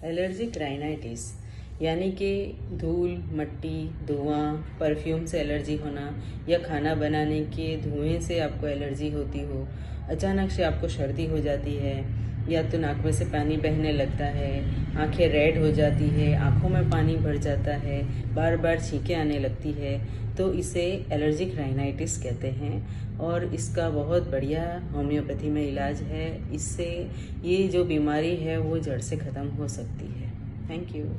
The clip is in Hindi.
एलर्जिक राइनाइटिस यानी कि धूल, मिट्टी, धुआं, परफ्यूम से एलर्जी होना या खाना बनाने के धुएं से आपको एलर्जी होती हो, अचानक से आपको सर्दी हो जाती है या तो नाक में से पानी बहने लगता है, आंखें रेड हो जाती है, आंखों में पानी भर जाता है, बार बार छींकें आने लगती है, तो इसे एलर्जिक राइनाइटिस कहते हैं। और इसका बहुत बढ़िया होम्योपैथी में इलाज है। इससे ये जो बीमारी है वो जड़ से ख़त्म हो सकती है। Thank you.